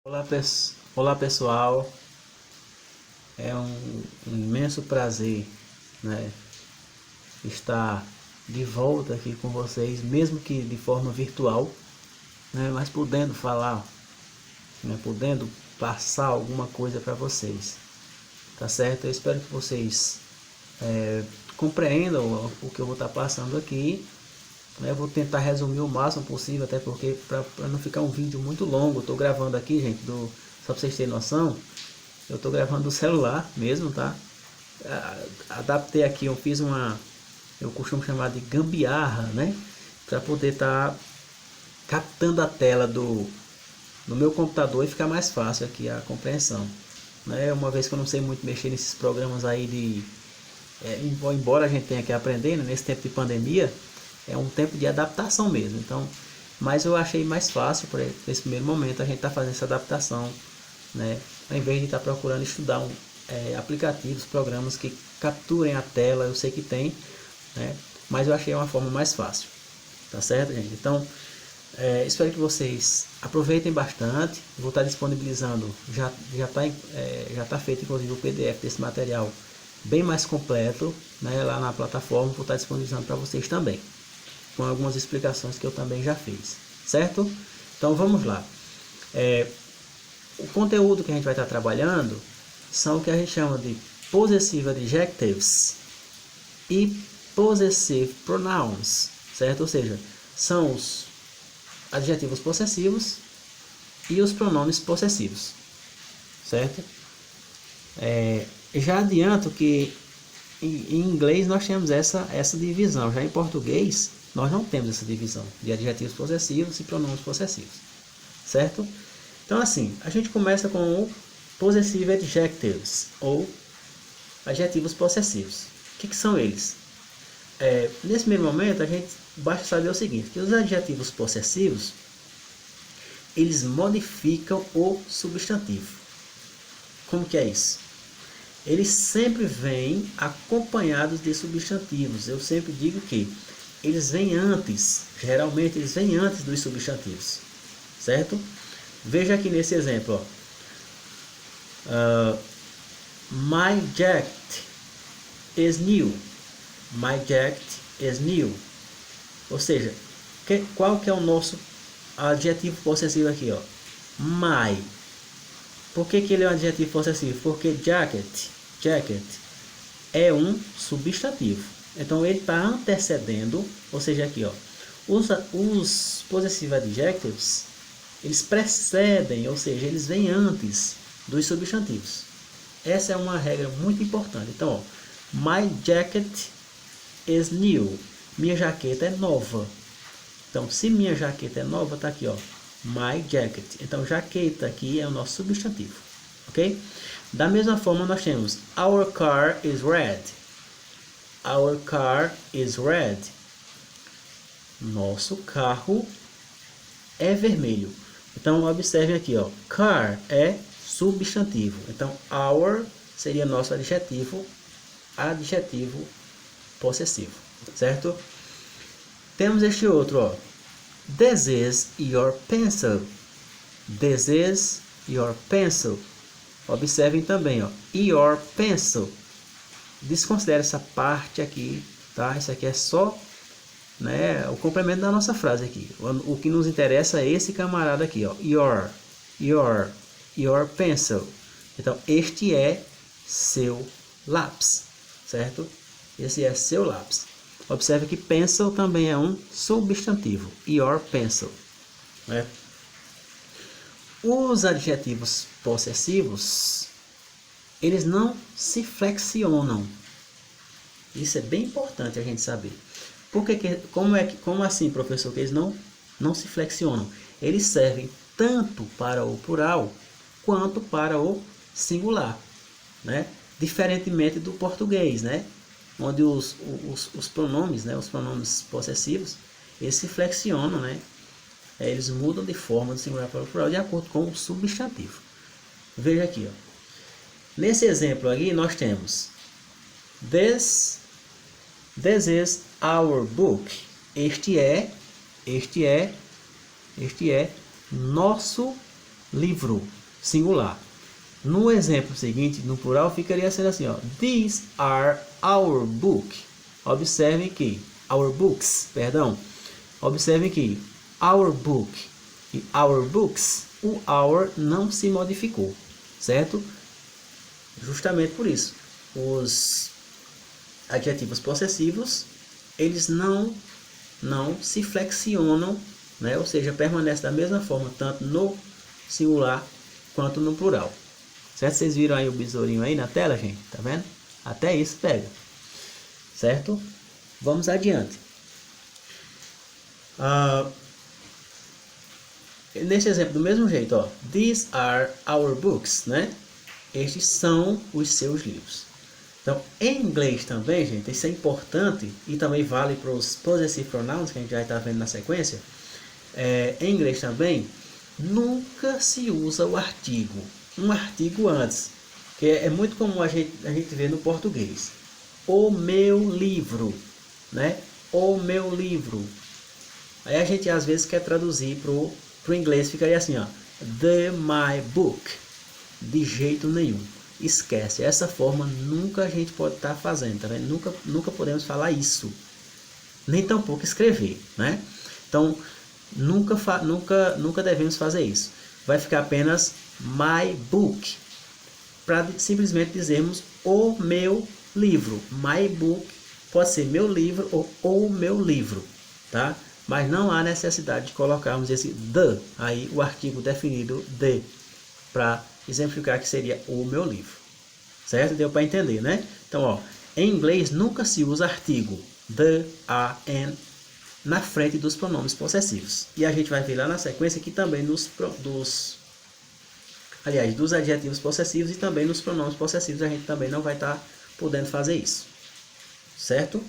Olá pessoal, é um imenso prazer, né, estar de volta aqui com vocês, mesmo que de forma virtual, né, mas podendo falar, né, podendo passar alguma coisa para vocês, tá certo? Eu espero que vocês compreendam o que eu vou estar passando aqui, né? Eu vou tentar resumir o máximo possível, até porque para não ficar um vídeo muito longo, eu estou gravando aqui, gente, só para vocês terem noção. Eu estou gravando do celular mesmo, tá? Adaptei aqui, eu costumo chamar de gambiarra, né? Para poder estar captando a tela do meu computador e ficar mais fácil aqui a compreensão, né? Uma vez que eu não sei muito mexer nesses programas aí embora a gente tenha que aprender, né? Nesse tempo de pandemia, é um tempo de adaptação mesmo. Então, mas eu achei mais fácil por esse primeiro momento a gente tá fazendo essa adaptação, né? Ao invés de estar procurando estudar aplicativos, programas que capturem a tela, eu sei que tem, né? Mas eu achei uma forma mais fácil, tá certo, gente? Então, espero que vocês aproveitem bastante. Vou estar disponibilizando, já tá feito inclusive o PDF desse material bem mais completo, né? Lá na plataforma vou estar disponibilizando para vocês também, com algumas explicações que eu também já fiz, certo? Então vamos lá. O conteúdo que a gente vai estar trabalhando são o que a gente chama de possessive adjectives e possessive pronouns, certo? Ou seja, são os adjetivos possessivos e os pronomes possessivos, certo? Já adianto que em inglês nós temos essa divisão, já em português nós não temos essa divisão de adjetivos possessivos e pronomes possessivos, certo? Então assim, a gente começa com o possessive adjectives, ou adjetivos possessivos. O que são eles? Nesse primeiro momento, a gente basta saber o seguinte, que os adjetivos possessivos, eles modificam o substantivo. Como que é isso? Eles sempre vêm acompanhados de substantivos. Eu sempre digo que eles vêm antes, geralmente eles vêm antes dos substantivos, certo? Veja aqui nesse exemplo, my jacket is new. My jacket is new. Ou seja, qual que é o nosso adjetivo possessivo aqui, ó? My. Por que ele é um adjetivo possessivo? Porque jacket é um substantivo. Então ele está antecedendo, ou seja, aqui, ó, os possessive adjectives, eles precedem, ou seja, eles vêm antes dos substantivos. Essa é uma regra muito importante. Então, ó, my jacket is new. Minha jaqueta é nova. Então, se minha jaqueta é nova, tá aqui, ó, my jacket. Então, jaqueta aqui é o nosso substantivo, ok? Da mesma forma, nós temos our car is red. Our car is red. Nosso carro é vermelho. Então, observem aqui, ó, car é substantivo. Então, our seria nosso adjetivo possessivo, certo? Temos este outro, ó, this is your pencil. This is your pencil. Observem também, ó, your pencil. Desconsidere essa parte aqui, tá? Isso aqui é só, né, o complemento da nossa frase aqui. O que nos interessa é esse camarada aqui, ó, your pencil. Então, este é seu lápis, certo? Esse é seu lápis. Observe que pencil também é um substantivo. Your pencil, né? Os adjetivos possessivos, eles não se flexionam. Isso é bem importante a gente saber. Como assim, professor, que eles não se flexionam? Eles servem tanto para o plural quanto para o singular, né? Diferentemente do português, né? Onde os pronomes, né? Os pronomes possessivos, eles se flexionam, né? Eles mudam de forma do singular para o plural de acordo com o substantivo. Veja aqui, ó. Nesse exemplo aqui nós temos This is our book. Este é nosso livro, singular. No exemplo seguinte, no plural, ficaria sendo assim, ó. These are our book. Observem que, our books, perdão. Observem que, our book e our books, o our não se modificou, certo? Justamente por isso, os adjetivos possessivos, eles não se flexionam, né? Ou seja, permanece da mesma forma, tanto no singular quanto no plural. Certo? Vocês viram aí o besourinho aí na tela, gente? Tá vendo? Até isso pega. Certo? Vamos adiante. Nesse exemplo, do mesmo jeito, ó. These are our books, né? Estes são os seus livros. Então, em inglês também, gente, isso é importante e também vale para os possessive pronouns, que a gente já está vendo na sequência. Em inglês também, nunca se usa o artigo, um artigo antes, que é muito comum a gente ver no português. O meu livro, né? O meu livro. Aí a gente às vezes quer traduzir pro inglês, ficaria assim, ó. The my book. De jeito nenhum. Esquece. Essa forma nunca a gente pode estar fazendo, tá vendo? Nunca podemos falar isso. Nem tampouco escrever, né? Então, nunca devemos fazer isso. Vai ficar apenas my book. Para simplesmente dizermos o meu livro. My book pode ser meu livro ou o meu livro, tá? Mas não há necessidade de colocarmos esse the, aí o artigo definido de, para exemplificar que seria o meu livro. Certo? Deu para entender, né? Então, ó, em inglês nunca se usa artigo the, a, and na frente dos pronomes possessivos. E a gente vai ver lá na sequência que também dos adjetivos possessivos e também nos pronomes possessivos a gente também não vai estar podendo fazer isso. Certo?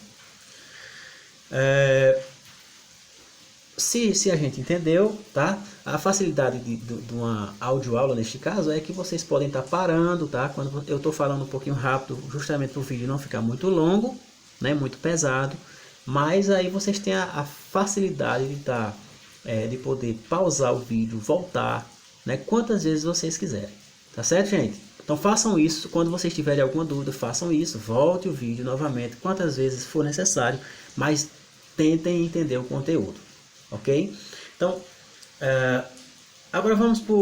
Se a gente entendeu, tá? A facilidade de uma audioaula neste caso é que vocês podem estar parando, tá? Quando eu estou falando um pouquinho rápido, justamente para o vídeo não ficar muito longo, né? Muito pesado, mas aí vocês têm a facilidade de poder pausar o vídeo, voltar, né? Quantas vezes vocês quiserem, tá certo, gente? Então façam isso, quando vocês tiverem alguma dúvida, façam isso, volte o vídeo novamente, quantas vezes for necessário, mas tentem entender o conteúdo. Ok? Então, agora vamos para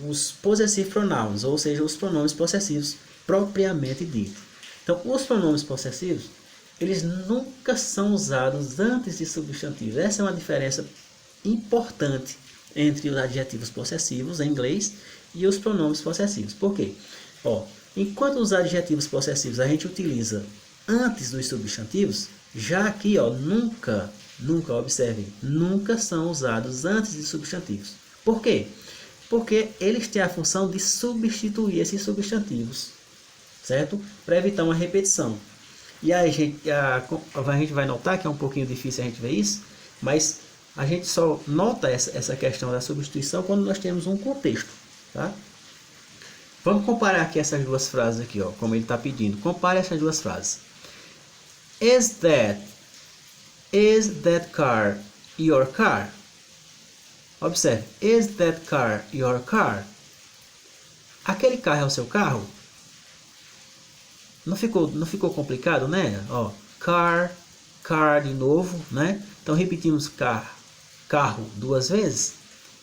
os possessive pronouns, ou seja, os pronomes possessivos propriamente dito. Então, os pronomes possessivos, eles nunca são usados antes de substantivos. Essa é uma diferença importante entre os adjetivos possessivos em inglês e os pronomes possessivos. Por quê? Ó, enquanto os adjetivos possessivos a gente utiliza antes dos substantivos, já aqui, ó, nunca, observem, nunca são usados antes de substantivos. Por quê? Porque eles têm a função de substituir esses substantivos, certo? Para evitar uma repetição. E aí a gente vai notar que é um pouquinho difícil a gente ver isso, mas a gente só nota essa questão da substituição quando nós temos um contexto, tá? Vamos comparar aqui essas duas frases aqui, ó, como ele está pedindo. Compare essas duas frases. Is that car your car? Observe. Is that car your car? Aquele carro é o seu carro? Não ficou complicado, né? Ó, car de novo, né? Então repetimos carro duas vezes,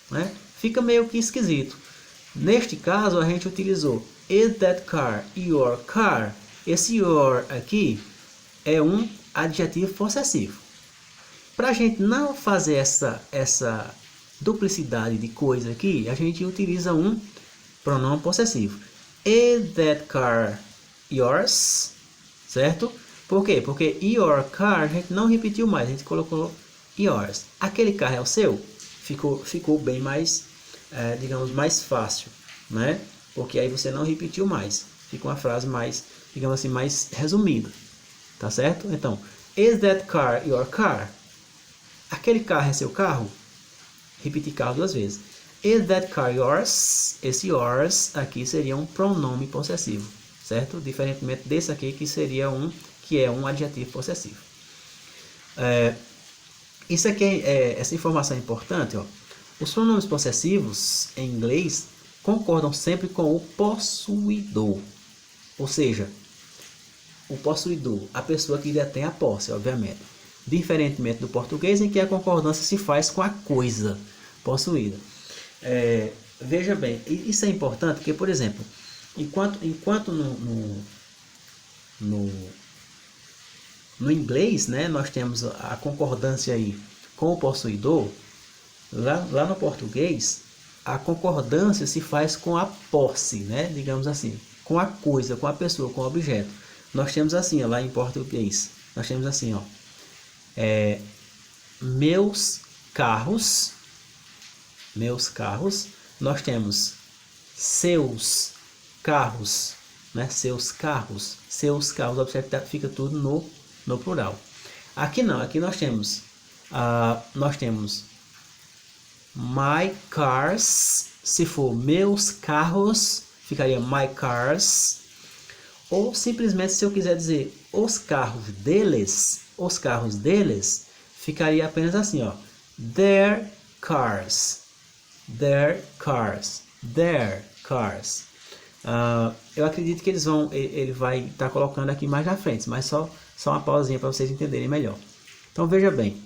né? Fica meio que esquisito. Neste caso a gente utilizou is that car your car? Esse your aqui é um adjetivo possessivo. Para a gente não fazer essa duplicidade de coisa aqui, a gente utiliza um pronome possessivo. Is that car yours? Certo? Por quê? Porque your car a gente não repetiu mais, a gente colocou yours. Aquele carro é o seu? Ficou bem mais, digamos, mais fácil, né? Porque aí você não repetiu mais. Fica uma frase mais, digamos assim, mais resumida. Tá certo? Então, is that car your car? Aquele carro é seu carro? Repetir carro duas vezes. Is that car yours? Esse yours aqui seria um pronome possessivo, certo? Diferentemente desse aqui que é um adjetivo possessivo. Isso aqui essa informação é importante, ó. Os pronomes possessivos, em inglês, concordam sempre com o possuidor. Ou seja, o possuidor, a pessoa que detém a posse, obviamente. Diferentemente do português, em que a concordância se faz com a coisa possuída. Veja bem, isso é importante porque, por exemplo, enquanto no inglês, né, nós temos a concordância aí com o possuidor, lá no português, a concordância se faz com a posse, né, digamos assim, com a coisa, com a pessoa, com o objeto. Nós temos assim, ó, lá em português, nós temos assim, ó, meus carros, nós temos seus carros, né? Seus carros, observe que fica tudo no plural. Aqui não, aqui nós temos my cars, se for meus carros, ficaria my cars, ou simplesmente se eu quiser dizer os carros deles, ficaria apenas assim, ó, their cars. Eu acredito que ele vai estar colocando aqui mais na frente, mas só uma pausinha para vocês entenderem melhor. Então veja bem,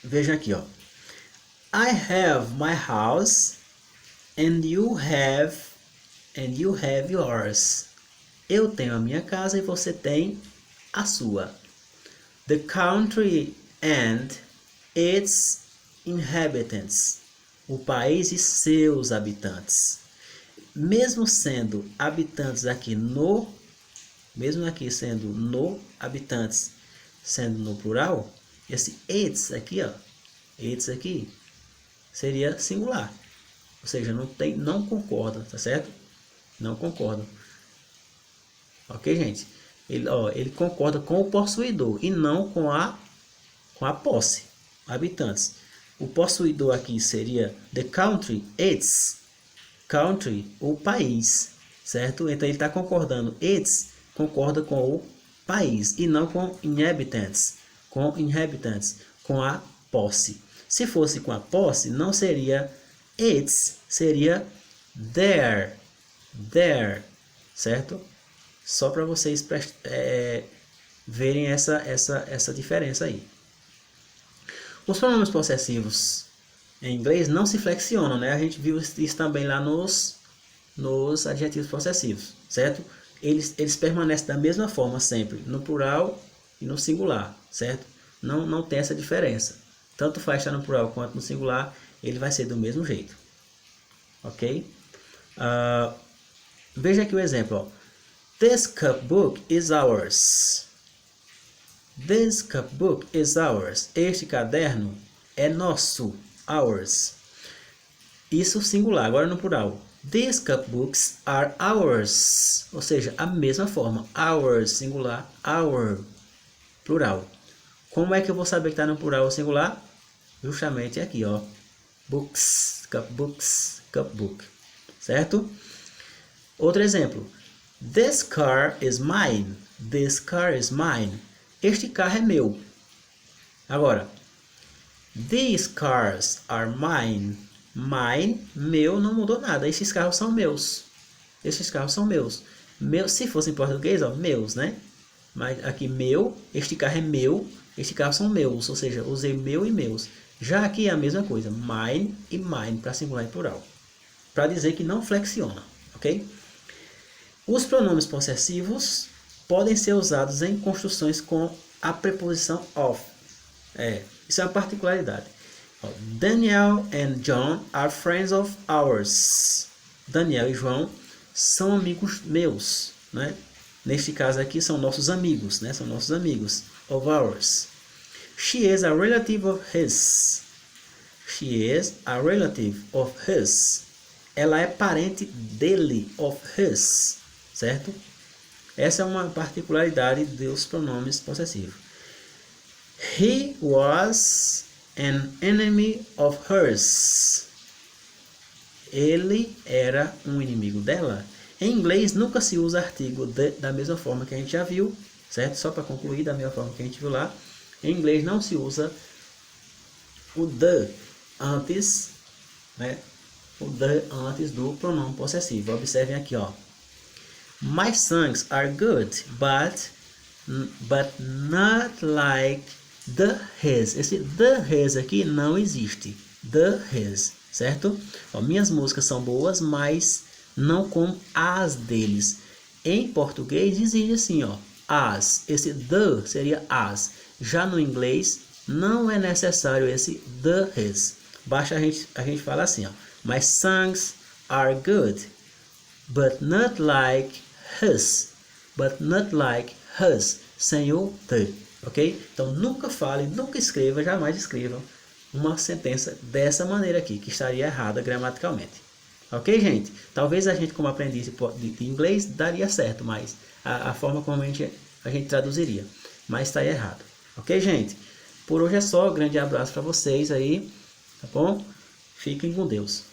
veja aqui, ó. I have my house and you have yours. Eu tenho a minha casa e você tem a sua. The country and its inhabitants. O país e seus habitantes. Mesmo sendo habitantes aqui mesmo aqui sendo no habitantes, sendo no plural, esse its aqui, ó, its aqui seria singular. Ou seja, não concorda, tá certo? Não concorda. Ok, gente? Ele concorda com o possuidor e não com a posse, habitantes. O possuidor aqui seria the country, its, country, o país, certo? Então ele está concordando, its concorda com o país e não com inhabitants, com a posse. Se fosse com a posse, não seria its, seria their, certo? Só para vocês verem essa diferença aí. Os pronomes possessivos em inglês não se flexionam, né? A gente viu isso também lá nos adjetivos possessivos, certo? Eles permanecem da mesma forma sempre, no plural e no singular, certo? Não tem essa diferença. Tanto faz estar no plural quanto no singular, ele vai ser do mesmo jeito. Ok? Veja aqui o exemplo, ó. This cupbook is ours. This cupbook is ours. Este caderno é nosso. Ours. Isso singular. Agora no plural. These cupbooks are ours. Ou seja, a mesma forma. Ours, singular. Our, plural. Como é que eu vou saber que está no plural ou singular? Justamente aqui, ó. Books, cupbook. Certo? Outro exemplo. This car is mine. This car is mine. Este carro é meu. Agora, these cars are mine. Mine, meu, não mudou nada. Esses carros são meus. Se fosse em português, ó, meus, né? Mas aqui meu, este carro é meu, este carro são meus. Ou seja, usei meu e meus. Já aqui é a mesma coisa. Mine e mine para singular e plural. Para dizer que não flexiona, ok? Os pronomes possessivos podem ser usados em construções com a preposição of. Isso é uma particularidade. Daniel and John are friends of ours. Daniel e João são amigos meus, né? Neste caso aqui são nossos amigos, né? São nossos amigos. Of ours. She is a relative of his. She is a relative of his. Ela é parente dele, of his. Certo? Essa é uma particularidade dos pronomes possessivos. He was an enemy of hers. Ele era um inimigo dela. Em inglês nunca se usa artigo da mesma forma que a gente já viu, certo? Só para concluir, da mesma forma que a gente viu lá. Em inglês não se usa o the antes, né? O the antes do pronome possessivo. Observem aqui, ó. My songs are good, but not like the his. Esse the his aqui não existe. The his, certo? Ó, minhas músicas são boas, mas não como as deles. Em português existe assim, ó, as. Esse the seria as. Já no inglês não é necessário esse the his. Basta a gente falar assim, ó. My songs are good, but not like his. But not like his. Sem o the, ok? Então nunca fale, nunca escreva, jamais escrevam uma sentença dessa maneira aqui, que estaria errada gramaticalmente. Ok, gente? Talvez a gente, como aprendiz de inglês, daria certo, mas a forma como a gente traduziria. Mas está errado. Ok, gente? Por hoje é só. Grande abraço para vocês aí. Tá bom? Fiquem com Deus.